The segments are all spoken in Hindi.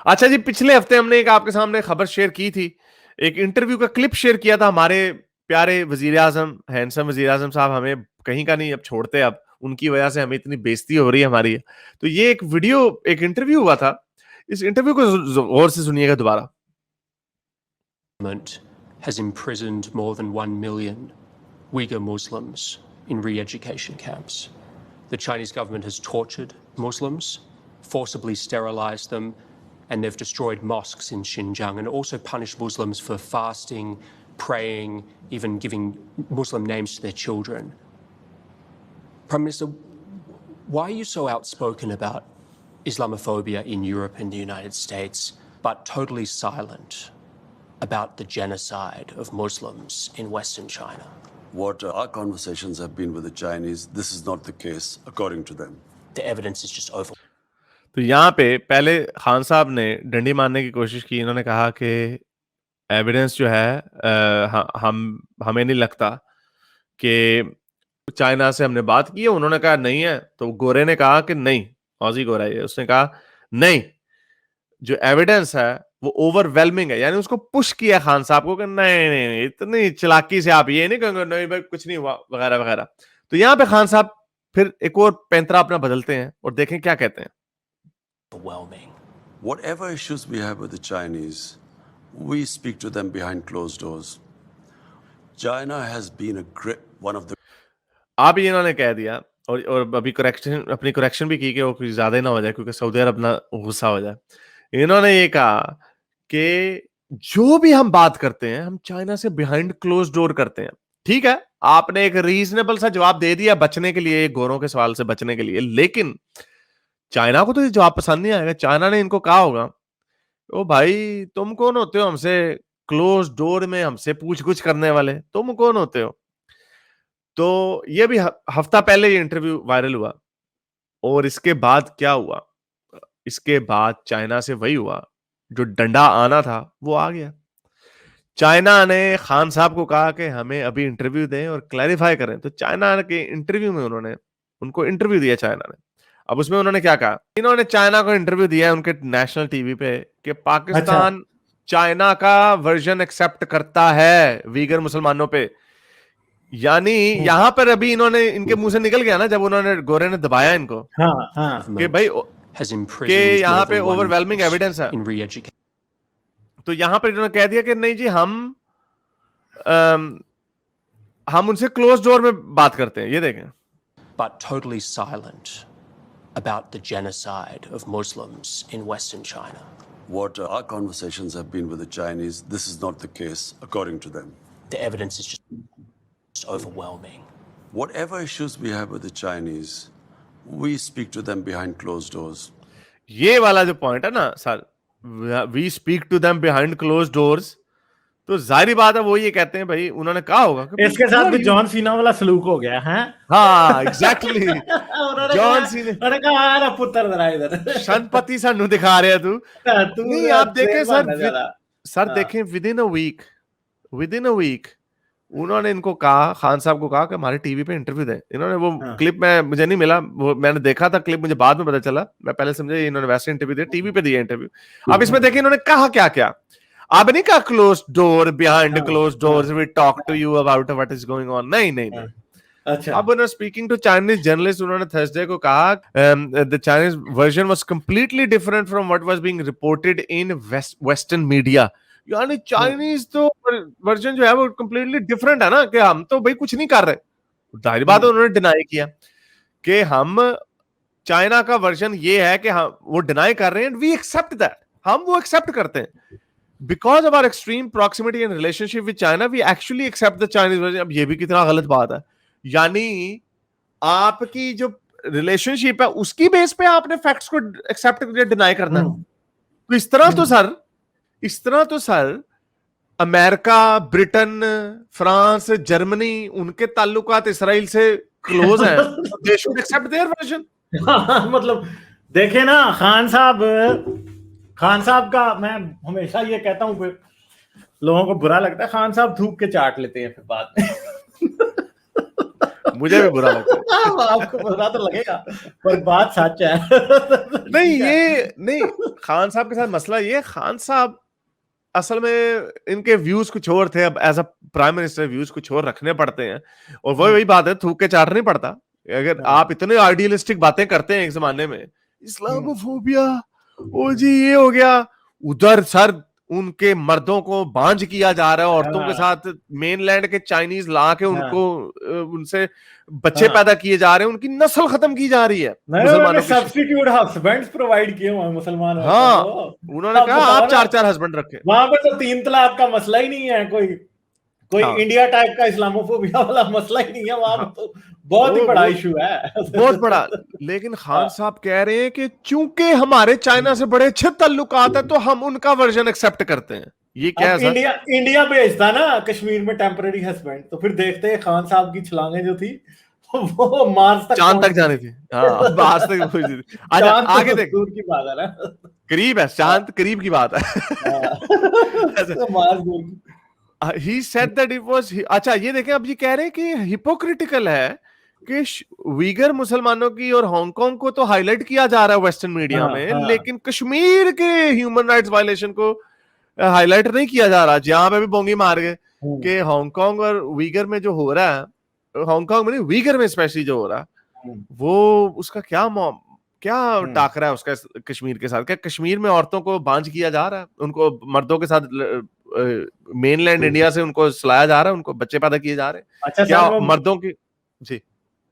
अच्छा जी, पिछले हफ्ते हमने एक आपके सामने खबर शेयर की थी, एक इंटरव्यू का क्लिप शेयर किया था। हमारे प्यारे वजीर आजम, हैंडसम वजीर आजम साहब हमें कहीं का नहीं अब छोड़ते, अब उनकी वजह से हमें इतनी बेइज्जती हो रही है हमारी। तो ये एक वीडियो, एक इंटरव्यू हुआ था, इस इंटरव्यू को गौर से सुनिएगा दोबारा। has imprisoned more than 1 million Uyghur Muslims in re-education camps. The Chinese government has tortured Muslims, forcibly sterilized them, and they've destroyed mosques in Xinjiang and also punished Muslims for fasting, praying, even giving Muslim names to their children. Prime Minister, why are you so outspoken about Islamophobia in Europe and the United States, but totally silent about the genocide of Muslims in Western China? What our conversations have been with the Chinese, this is not the case, according to them. The evidence is just over. तो यहाँ पे पहले खान साहब ने डंडी मारने की कोशिश की। इन्होंने कहा कि एविडेंस जो है हमें नहीं लगता कि चाइना से हमने बात की है। उन्होंने कहा नहीं है, तो गोरे ने कहा कि नहीं, ऑजी गोरा है, उसने कहा नहीं, जो एविडेंस है वो ओवरवेलमिंग है। यानी उसको पुश किया खान साहब को कि नहीं नहीं नहीं, इतनी चालाकी से आप ये नहीं कहेंगे नहीं भाई कुछ नहीं हुआ वगैरह वगैरह। तो यहाँ पे खान साहब फिर एक और पैंतरा अपना बदलते हैं और देखें क्या कहते हैं। Overwhelming. Whatever issues we have with the Chinese, we speak to them behind closed doors. China has been one of the. आप ये इन्होंने कह दिया और अभी अपनी करेक्शन भी की कि वो कुछ ज्यादा ही ना हो जाए, क्योंकि सऊदी अरब ना गुस्सा हो जाए। इन्होंने ये कहा कि जो भी हम बात करते हैं हम चाइना से बिहाइंड क्लोज डोर करते हैं। ठीक है, आपने एक रीजनेबल सा जवाब दे दिया बचने के लिए, गोरों के सवाल से बचने के लिए, लेकिन चाइना को तो ये जवाब पसंद नहीं आएगा। चाइना ने इनको कहा होगा, ओ भाई तुम कौन होते हो हमसे क्लोज डोर में हमसे पूछ गुछ करने वाले, तुम कौन होते हो। तो ये भी हफ्ता पहले ये इंटरव्यू वायरल हुआ और इसके बाद क्या हुआ, इसके बाद चाइना से वही हुआ जो डंडा आना था वो आ गया। चाइना ने खान साहब को कहा कि हमें अभी इंटरव्यू दें और क्लैरिफाई करें। तो चाइना के इंटरव्यू में उनको इंटरव्यू दिया चाइना ने। अब उसमें उन्होंने क्या कहा, इन्होंने चाइना को इंटरव्यू दिया है उनके नेशनल टीवी पे कि पाकिस्तान चाइना का वर्जन एक्सेप्ट करता है वीगर मुसलमानों पे। यानी यहां पर अभी इन्होंने, इनके मुंह से निकल गया ना जब उन्होंने गोरे ने दबाया इनको कि भाई कि यहाँ पे ओवरवेलमिंग एविडेंस है। तो यहां पर इन्होंने कह दिया कि नहीं जी हम उनसे क्लोज डोर में बात करते हैं। ये देखें। But totally silent about the genocide of Muslims in Western China. What our conversations have been with the Chinese, this is not the case, according to them. The evidence is just overwhelming. Whatever issues we have with the Chinese, we speak to them behind closed doors. ये वाला जो पॉइंट है ना sir, we speak to them behind close doors, तो जाहिर बात है वो ये कहते हैं भाई, उन्होंने कहा होगा कि इसके साथ भी जॉन सीना वाला सलूक हो गया है। हाँ एग्जैक्टली। जॉन सीना उन्होंने कहा आ रहा पुत्र जरा इधर शनपति सानू दिखा रहे तू नहीं। आप देखें सर देखें विद इन अ वीक उन्होंने इनको कहा, खान साहब को कहा कि हमारे टीवी पे इंटरव्यू दें। इन्होंने वो क्लिप में मुझे नहीं मिला, वो मैंने देखा था क्लिप, मुझे बाद में पता चला, मैं पहले समझे इन्होंने वैसे इंटरव्यू दिया, टीवी पे दिया इंटरव्यू। अब इसमें देखिए इन्होंने कहा क्या क्या। अब नहीं कहा close door, behind close doors we talk to you about what is going on, नहीं नहीं नहीं। अच्छा, अब उन्होंने स्पीकिंग टू चाइनीज जर्नलिस्ट, उन्होंने थर्सडे को कहा the Chinese version was completely different from what was being reported in western media. यानी चाइनीज तो वर्जन जो है वो कंप्लीटली डिफरेंट है ना, कि हम तो भाई कुछ नहीं कर रहे। जाहिर बात है उन्होंने डिनाई किया कि हम चाइना का वर्जन ये है कि हम वो डिनाई कर रहे हैं, वी एक्सेप्ट दैट, हम वो एक्सेप्ट करते हैं because of our extreme proximity and relationship with China, we actually accept the Chinese version. अब ये भी कितना गलत बात है, यानी आपकी जो रिलेशनशिप है उसकी बेस पे आपने फैक्ट्स को एक्सेप्ट करके डिनाई करना है। तो इस तरह तो sir America, Britain, France, Germany, उनके ताल्लुकात इसराइल से क्लोज हैं, they should accept their version. मतलब देखे ना खान साहब का मैं हमेशा ये कहता हूं, लोगों को बुरा लगता है, खान साहब थूक के चाट लेते हैं फिर बाद में। मुझे भी बुरा लगता है। आपको बुरा तो लगेगा पर बात सच है। नहीं ये नहीं, खान साहब के साथ मसला ये, खान साहब असल में इनके व्यूज कुछ और थे, अब as a prime minister views कुछ और रखने पड़ते हैं, और वही बात है, थूक के चाटना नहीं पड़ता। अगर आप इतने आइडियलिस्टिक बातें करते हैं एक जमाने में, इस्लामोफोबिया, ओ जी ये हो गया, उधर सर उनके मर्दों को बांझ किया जा रहा है, औरतों के साथ मेनलैंड के चाइनीज ला के उनको उनसे बच्चे पैदा किए जा रहे हैं, उनकी नस्ल खत्म की जा रही है मुसलमानों की। सब्स्टिट्यूट हस्बैंड्स प्रोवाइड किए हुए मुसलमान। हाँ, उन्होंने कहा आप 4-4 हस्बैंड रखे। वहां पे तो 3 तलाक का मसला ही नहीं है, कोई इंडिया टाइप का इस्लामोफोबिया वाला मसला ही नहीं है वहां पे, तो बहुत ही बड़ा इशू है, बहुत बड़ा। लेकिन खान साहब कह रहे हैं कि चूंकि हमारे चाइना से बड़े अच्छे ताल्लुकात है तो हम उनका वर्जन एक्सेप्ट करते हैं। ये क्या है सर? इंडिया भेजता ना कश्मीर में टेम्पररी हस्बैंड, तो फिर देखते हैं खान साहब की छलांगे जो थी वो मार्स तक, चांद तक जानी थी। हाँ, मार्स तक पहुंच थी। अच्छा आगे देख, दूर की बात है ना, करीब है चांद, करीब की बात है। मार्स दूर की। He said that it was, अच्छा ये देखें, अब ये कह रहे हैं कि हिपोक्रिटिकल है कि वीगर मुसलमानों की और हांगकांग को तो हाईलाइट किया जा रहा है वेस्टर्न मीडिया में, लेकिन कश्मीर के ह्यूमन राइट्स वायलेशन को हाईलाइट नहीं किया जा रहा। जहां पे भी बोंगी मार गए कि हांगकांग और वीगर में जो हो रहा है, हांगकांग में नहीं वीगर में स्पेशली जो हो रहा है, वो उसका क्या टाकरा है उसका कश्मीर के साथ? क्या कश्मीर में औरतों को बांझ किया जा रहा है, उनको मर्दों के साथ मेनलैंड इंडिया से उनको सुलाया जा रहा है, उनको बच्चे पैदा किए जा रहे हैं? अच्छा, क्या मर्दों की? जी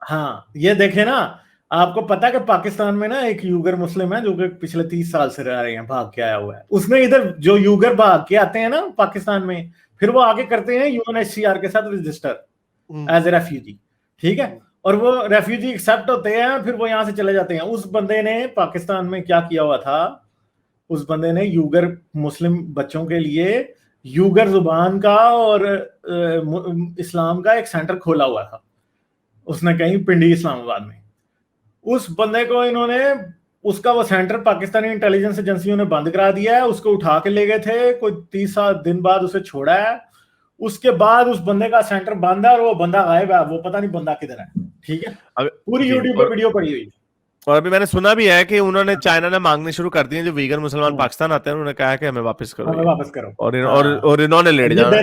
हाँ, ये देखे ना, आपको पता है कि पाकिस्तान में ना एक यूगर मुस्लिम है जो कि पिछले 30 साल से रह रहे हैं, भाग के आया हुआ है। उसने इधर जो यूगर भाग के आते हैं ना पाकिस्तान में, फिर वो आगे करते हैं यूएनएचसीआर के साथ रजिस्टर एज ए रेफ्यूजी, ठीक है, और वो रेफ्यूजी एक्सेप्ट होते हैं, फिर वो यहाँ से चले जाते हैं। उस बंदे ने पाकिस्तान में क्या किया हुआ था, उस बंदे ने यूगर मुस्लिम बच्चों के लिए यूगर जुबान का और इस्लाम का एक सेंटर खोला हुआ था उसने कहीं पिंडी इस्लामाबाद में। उस बंदे को इन्होंने, उसका वो सेंटर पाकिस्तानी इंटेलिजेंस एजेंसियों ने बंद करा दिया है, उसको उठा के ले गए थे, कोई 30 दिन बाद उसे छोड़ा है। उसके बाद उस बंदे का सेंटर बंद है और वो बंदा गायब है, वो पता नहीं बंदा किधर है, ठीक है, पूरी यूट्यूब पे वीडियो पड़ी हुई। और अभी मैंने सुना भी है कि उन्होंने, चाइना ने मांगने शुरू कर दिए, जो वीगर मुसलमान पाकिस्तान आते हैं उन्होंने कहा है कि हमें वापस करो, हमें वापस करो, और इन्होंने लेट जाना,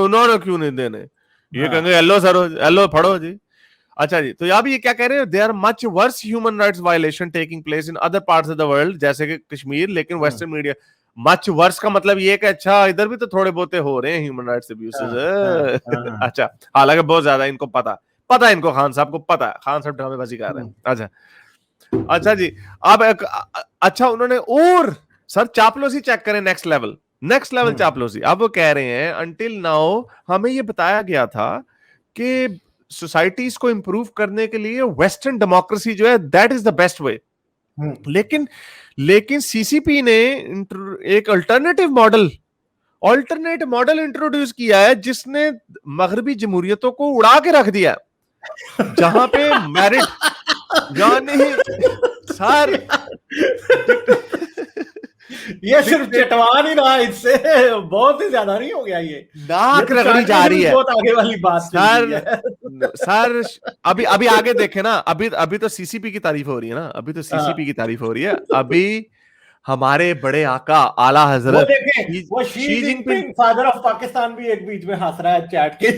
उन्होंने क्यों नहीं देने, ये कहेंगे येलो सर, येलो फड़ो जी। अच्छा जी, तो यहाँ भी ये क्या कह रहे हैं, there are much worse human rights violation taking place in other parts of the world, जैसे कि कश्मीर, लेकिन वेस्टर्न मीडिया, मच वर्स का मतलब ये कि अच्छा इधर भी तो थोड़े बहुत हो रहे हैं ह्यूमन राइट्स अब्यूसेस। अच्छा, हालांकि बहुत ज्यादा इनको पता है, इनको खान साहब को पता है, खान साहब ड्रामेबाजी कर रहे हैं। अच्छा जी, अब अच्छा उन्होंने और सर चापलूसी चेक करें, नेक्स्ट लेवल चापलूसी। अब वो कह रहे हैं अंटिल नाउ हमें ये बताया गया था कि सोसाइटीज को इंप्रूव करने के लिए वेस्टर्न डेमोक्रेसी जो है that is the best way, लेकिन सीसीपी ने एक अल्टरनेटिव मॉडल इंट्रोड्यूस किया है जिसने मगरबी जमहूरियतों को उड़ा के रख दिया, जहां पे मेरिट यानी सर ये सिर्फ चटवा नहीं रहा, इससे बहुत ही ज्यादा नहीं हो गया, ये नाक रगड़ी जा रही है, बहुत आगे वाली बात सर अभी आगे देखे ना, अभी तो सीसीपी की तारीफ हो रही है ना, अभी तो सीसीपी की तारीफ हो रही है। अभी हमारे बड़े आका आला हजरत Xi Jinping father of Pakistan भी एक बीच में हंस रहा है चैट के।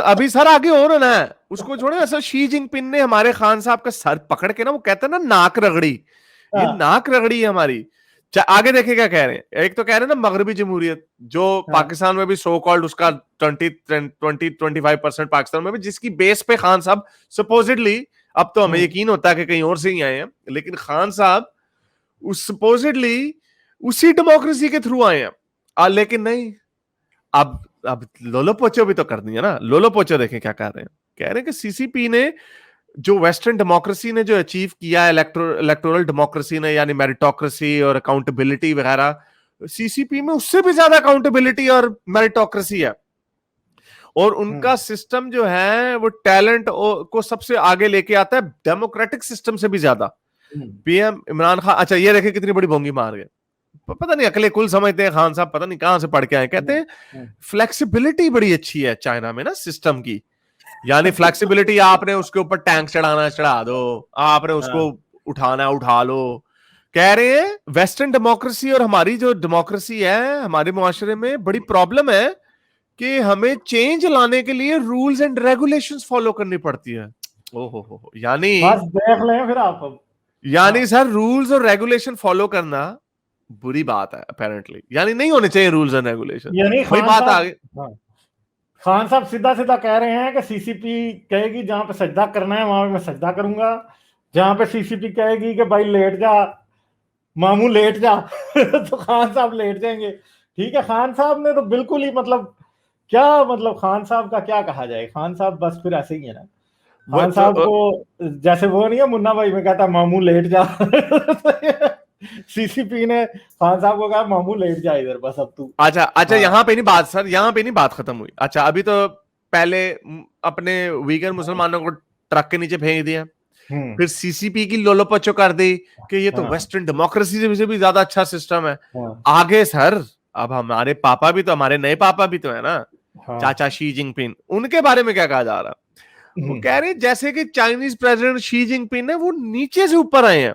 अभी सर आगे और ना है, उसको छोड़े, सर शी जिनपिंग ने हमारे खान साहब का सर पकड़ के ना, वो कहते हैं ना नाक रगड़ी, ये नाक रगड़ी है हमारी। आगे देखे क्या कह रहे हैं, एक तो कह रहे हैं ना मगरबी जमहूरियत जो पाकिस्तान में भी सो कॉल्ड, उसका 20-25% पाकिस्तान में भी, जिसकी बेस पे खान साहब सपोजिडली, अब तो हमें यकीन होता है कि कहीं और से ही आए हैं, लेकिन खान साहब सपोजिडली उसी डेमोक्रेसी के थ्रू आए हैं, लेकिन नहीं, अब लोलो पोचो भी तो करनी है ना। लोलो पोचो देखें क्या कह रहे हैं, कह रहे हैं कि सीसीपी ने जो वेस्टर्न डेमोक्रेसी ने जो अचीव किया है, इलेक्टोरल डेमोक्रेसी ने, यानी मेरिटोक्रेसी और अकाउंटेबिलिटी वगैरह, सीसीपी में उससे भी ज्यादा अकाउंटेबिलिटी और मेरिटोक्रेसी है, और उनका सिस्टम जो है वो टैलेंट को सबसे आगे लेके आता है, डेमोक्रेटिक सिस्टम से भी ज्यादा। पीएम इमरान खान, अच्छा ये देखें कितनी बड़ी भोंगी मार गए, पता नहीं अकले कुल समझते हैं खान साहब, पता नहीं कहां से पढ़ के आए, कहते हैं फ्लेक्सिबिलिटी बड़ी अच्छी है चाइना में ना सिस्टम की, यानी फ्लेक्सिबिलिटी, आपने उसके ऊपर टैंक चढ़ाना चढ़ा दो, आपने उसको उठाना उठा लो। कह रहे हैं वेस्टर्न डेमोक्रेसी और हमारी जो डेमोक्रेसी है हमारे मुआशरे में बड़ी प्रॉब्लम है कि हमें चेंज लाने के लिए रूल्स एंड रेगुलेशंस फॉलो करनी पड़ती है। ओहो, यानी बस देख लें फिर आप अब। यानी सर रूल्स और रेगुलेशन फॉलो करना बुरी बात है अपेरेंटली, यानी नहीं होने चाहिए रूल्स एंड रेगुलेशन। यानी वही बात आगे, खान साहब सीधा सीधा कह रहे हैं कि सीसीपी कहेगी जहां पे सजदा करना है वहां पे मैं सजदा करूंगा, जहां पे सीसीपी कहेगी कि भाई लेट जा मामू लेट जा तो खान साहब लेट जाएंगे। ठीक है, खान साहब ने तो बिल्कुल ही मतलब क्या, मतलब खान साहब का क्या कहा जाए, खान साहब बस फिर ऐसे ही है ना। खान साहब को जैसे वो नहीं है मुन्ना भाई में कहता मामू लेट जा सीसीपी ने खान साहब को कहा मामू लेट जा इधर बस अब तू। अच्छा यहाँ पे नहीं बात सर, यहाँ पे नहीं बात खत्म हुई। अच्छा अभी तो पहले अपने वीगन मुसलमानों को ट्रक के नीचे फेंक दिया, फिर सीसीपी की लोलोपचो कर दी कि ये तो वेस्टर्न डेमोक्रेसी से भी ज्यादा अच्छा सिस्टम है। आगे सर अब हमारे पापा भी तो, हमारे नए पापा भी तो है ना, चाचा शी जिनपिंग, उनके बारे में क्या कहा जा रहा है? वो कह रहे जैसे कि चाइनीज प्रेसिडेंट शी जिनपिंग है वो नीचे से ऊपर आए हैं।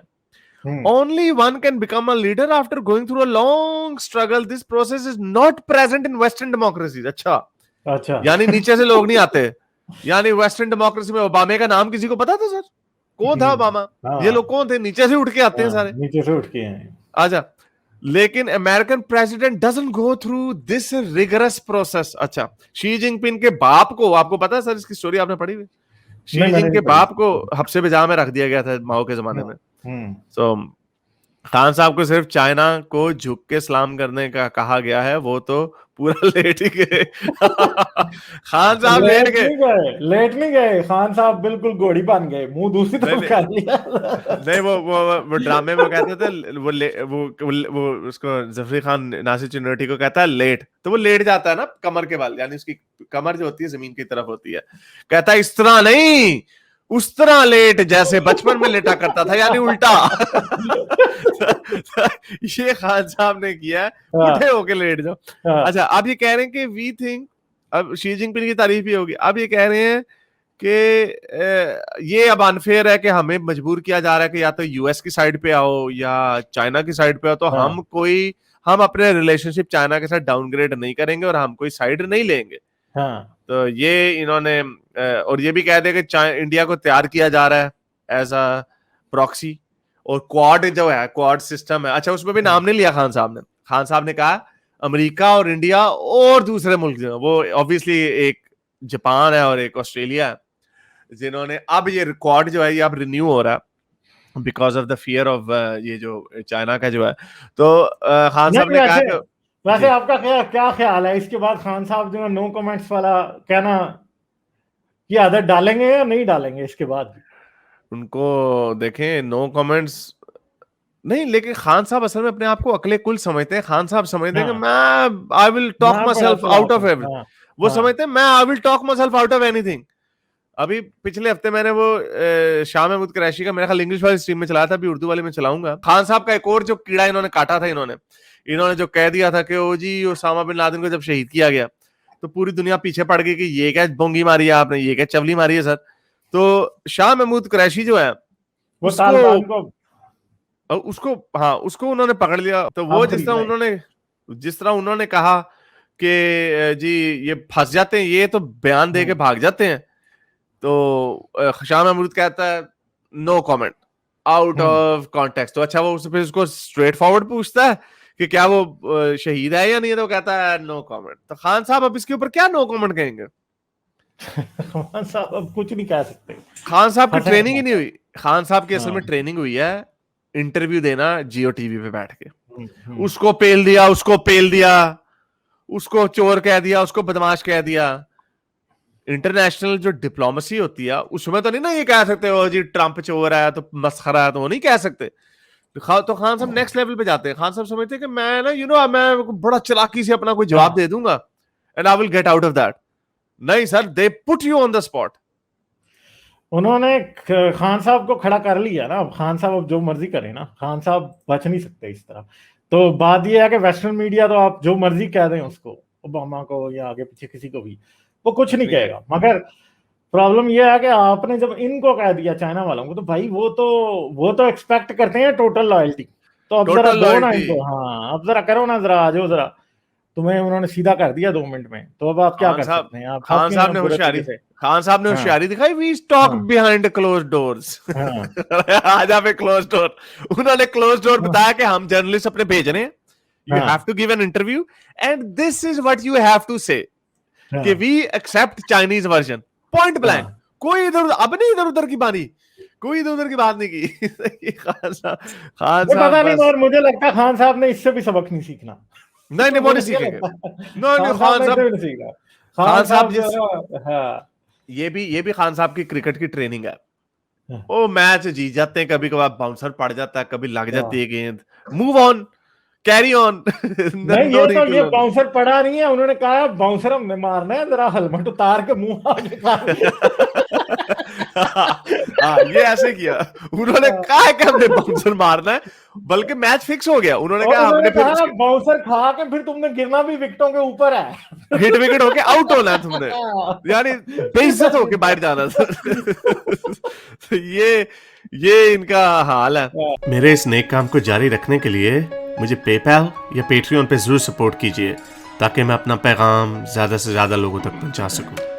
Only one can become a leader after going through a long struggle. This process is not present in Western democracies. अच्छा यानी नीचे से लोग नहीं आते। यानी वेस्टर्न डेमोक्रेसी में ओबामा का नाम किसी को पता था सर? कौन था ओबामा? ये लोग कौन थे? नीचे से उठ के आते हैं सारे, नीचे से उठ के हैं। अच्छा, लेकिन American president doesn't go through this rigorous process. अच्छा, शी जिनपिंग के बाप को, आपको पता है सर इसकी स्टोरी, आपने पढ़ी हुई? शी जिनपिंग के बाप को हफ्से बेजा में रख दिया गया था माओ के जमाने में। तो खान साहब को सिर्फ चाइना को झुक के सलाम करने का कहा गया है, वो तो पूरा लेट ही गए खान साहब लेट नहीं गए, खान साहब बिल्कुल घोड़ी बन गए, मुंह दूसरी तरफ कर लिया नहीं वो ड्रामे में कहते थे वो उसको जफरी खान नासिर चिन्नोटी को कहता है लेट, तो वो लेट जाता है ना कमर के बल, यानी उसकी कमर जो होती है जमीन की तरफ होती है। कहता है इस तरह नहीं, उस तरह लेट जैसे बचपन में लेटा करता था, यानी उल्टा ये खान साहब ने किया, उठे होके लेट जाओ। अच्छा अब ये कह रहे हैं कि वी थिंक, अब शी जिनपिंग की तारीफ भी होगी, अब ये कह रहे हैं कि ये अब अनफेयर है कि हमें मजबूर किया जा रहा है कि या तो यूएस की साइड पे आओ या चाइना की साइड पे आओ, तो हम अपने रिलेशनशिप चाइना के साथ डाउनग्रेड नहीं करेंगे और हम कोई साइड नहीं लेंगे। तो ये इन्होंने और ये भी कह दे कि इंडिया को तैयार किया जा रहा है एज अ प्रॉक्सी, और क्वाड जो है, क्वाड सिस्टम है, अच्छा उसमें भी नाम नहीं लिया खान साहब ने। खान साहब ने कहा अमेरिका और इंडिया और दूसरे मुल्क जो, वो ऑब्वियसली एक जापान है और एक ऑस्ट्रेलिया है, जिन्होंने अब ये क्वाड जो है ये अब रिन्यू हो रहा है because of the fear of ये जो चाइना का जो है। तो खान साहब ने कहा कि वैसे आपका क्या ख्याल है इसके बाद खान साहब जो नो कमेंट्स वाला कहना की आदत डालेंगे या नहीं डालेंगे इसके बाद? उनको देखें नो कमेंट्स नहीं, लेकिन खान साहब असल में अपने आप को अकले कुल समझते हैं। खान साहब समझते हैं कि मैं I will talk my self out of everything, वो समझते हैं मैं I will talk my self out of anything. अभी पिछले हफ्ते मैंने वो शाह महमूद कुरैशी का मेरा ख्याल इंग्लिश वाली स्ट्रीम में चलाया था, अभी उर्दू वाली में चलाऊंगा। खान साहब का एक और जो कीड़ा इन्होंने काटा था, इन्होंने जो कह दिया था कि ओ जी ओसामा बिन लादेन को जब शहीद किया गया तो पूरी दुनिया पीछे पड़ गई कि ये क्या बोंगी मारी है आपने, ये क्या चवली मारी है सर। तो शाह महमूद कुरैशी जो है उसको उन्होंने पकड़ लिया। तो वो जिस तरह उन्होंने कहा कि जी ये फंस जाते हैं, ये तो बयान दे के भाग जाते हैं, तो शाह महमूद कहता है no comment, out of context. तो अच्छा वो उसको स्ट्रेट फॉरवर्ड पूछता है कि क्या वो शहीद है या नहीं, तो कहता है नो कमेंट। तो खान साहब अब इसके ऊपर क्या नो कमेंट कहेंगे? खान साहब अब कुछ नहीं कह सकते। खान साहब की ट्रेनिंग ही नहीं हुई। खान साहब की असल में ट्रेनिंग हुई है इंटरव्यू देना जियो टीवी पे बैठ के, उसको पेल दिया, उसको चोर कह दिया, उसको बदमाश कह दिया। इंटरनेशनल जो डिप्लोमेसी होती है उसमें तो नहीं ना ये कह सकते हो जी ट्रंप चोर है तो मस्खरा है, तो वो नहीं कह सकते। तो खान साहब नेक्स्ट लेवल पे जाते हैं। खान साहब समझते हैं कि मैं ना मैं बड़ा चालाकी से अपना कोई जवाब दे दूंगा and I will get out of that. नहीं sir, they put you on the spot. उन्होंने खान साहब को खड़ा कर लिया ना, अब खान साहब अब जो मर्जी करें ना, खान साहब बच नहीं सकते इस तरह। तो बात यह है कि वेस्टर्न मीडिया तो आप जो मर्जी कह दें उसको, ओबामा को या आगे पीछे किसी को भी, वो कुछ नहीं कहेगा। मगर प्रॉब्लम ये है कि आपने जब इनको कह दिया चाइना वालों को, तो भाई वो तो एक्सपेक्ट करते हैं टोटल लॉयल्टी। तो अब जरा टोटल दो ना लॉयल्टी। इनको, हाँ अब जरा करो ना, जरा आ जाओ जरा। तुम्हें उन्होंने सीधा कर दिया 2 मिनट में, तो अब आप क्या खान कर साहब सकते हैं? आप खान फंस गए साहब हैं ने बुरे होशियारी तरीके से। खान साहब ने हाँ होशियारी दिखाई, वी टॉक हाँ बिहाइंड क्लोज डोर्स। हाँ आज पे क्लोज डोर, उन्होंने क्लोज डोर हाँ बताया कि हम जर्नलिस्ट अपने भेज रहे हैं, यू हाँ have to give an interview and this is what you have to say कि हाँ we accept Chinese version, point blank. हाँ। कोई इधर अब नहीं इधर उधर की बानी, कोई इधर उधर की बात नहीं की। खान वो साहब पता नहीं, बस और मुझे लगता है खान साहब ने इससे भी सबक नहीं सीखना। नहीं नहीं वो नहीं मुझे ये सीखेंगे। लगता है नहीं नहीं खान साहब खान ने इससे साहब, भी नहीं सीखना। खान खान साहब साहब जो जिस है ना, हाँ ये भी खान साहब की क्रिकेट की ट्रेनिंग है। हाँ वो मैच जीत जाते हैं, कभी कभार बाउंसर पड़ जाता है, कभी लग जाती हाँ। है गेंद, मूव ऑन, कैरी ऑन। नहीं नो नीड टू ये लर्न। बाउंसर पड़ा नहीं है, उन्होंने कहा बाउंसर हमने मारना है, जरा हेलमेट उतार के मुंह आगे हाँ ये ऐसे किया, उन्होंने कहा कि हमने बाउंसर मारना है, बल्कि मैच फिक्स हो गया, उन्होंने और कहा उन्होंने हमने फिर कहा बाउंसर खा के फिर तुमने गिरना भी विकेटों के ऊपर है। हिट विकेट होके आउट होना है तुमने, यानी बेइज्जत होके बाहर जाना था। तो ये इनका हाल है। मेरे इस नेक काम को जारी रखने के लिए मुझे पेपैल या पेट्रियन पे जरूर सपोर्ट कीजिए, ताकि मैं अपना पैगाम ज्यादा से ज्यादा लोगों तक पहुंचा सकूं।